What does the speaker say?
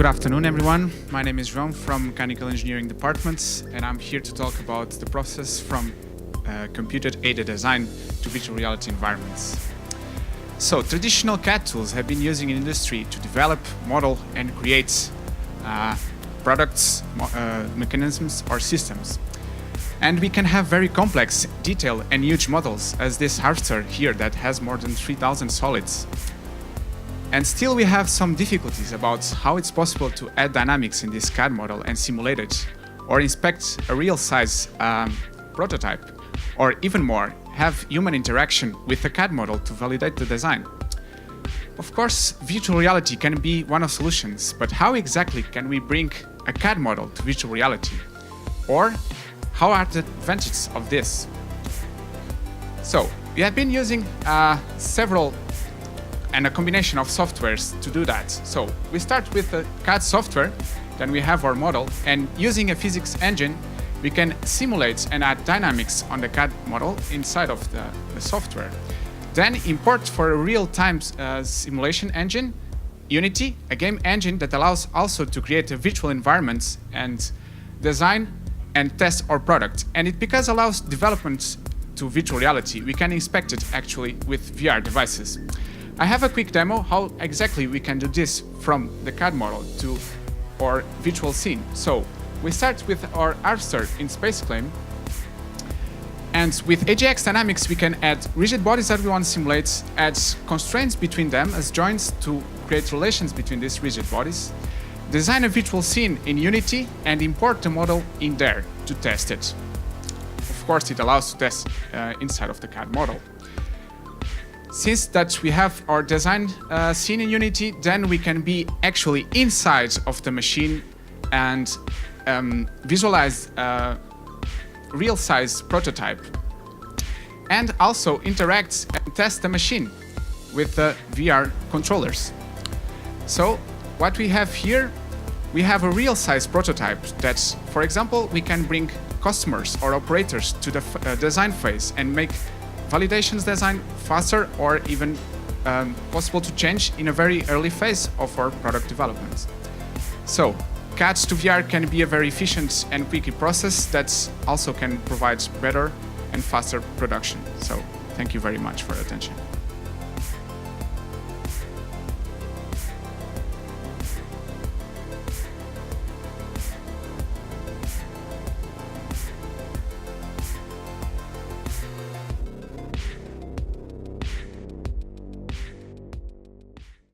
Good afternoon, everyone. My name is João from Mechanical Engineering Department, and I'm here to talk about the process from computer-aided design to virtual reality environments. So, traditional CAD tools have been used in industry to develop, model, and create products, mechanisms, or systems. And we can have very complex, detailed, and huge models, as this harvester here that has more than 3,000 solids. And still we have some difficulties about how it's possible to add dynamics in this CAD model and simulate it, or inspect a real-size prototype, or even more, have human interaction with the CAD model to validate the design. Of course, virtual reality can be one of the solutions, but how exactly can we bring a CAD model to virtual reality? Or how are the advantages of this? So, we have been using several and a combination of softwares to do that. So we start with the CAD software, then we have our model, and using a physics engine, we can simulate and add dynamics on the CAD model inside of the software. Then import for a real-time simulation engine, Unity, a game engine that allows also to create a virtual environment and design and test our product. And because it allows development to virtual reality, we can inspect it actually with VR devices. I have a quick demo how exactly we can do this from the CAD model to our virtual scene. So we start with our harvester in SpaceClaim, and with AGX Dynamics we can add rigid bodies that we want to simulate, add constraints between them as joints to create relations between these rigid bodies, design a virtual scene in Unity, and import the model in there to test it. Of course, it allows to test inside of the CAD model. Since that we have our design scene in Unity, then we can be actually inside of the machine and visualize a real-size prototype, and also interact and test the machine with the VR controllers. So what we have here, we have a real-size prototype that, for example, we can bring customers or operators to the design phase and make validations design faster, or even possible to change in a very early phase of our product development. So CAD to VR can be a very efficient and quick process that also can provide better and faster production. So thank you very much for your attention.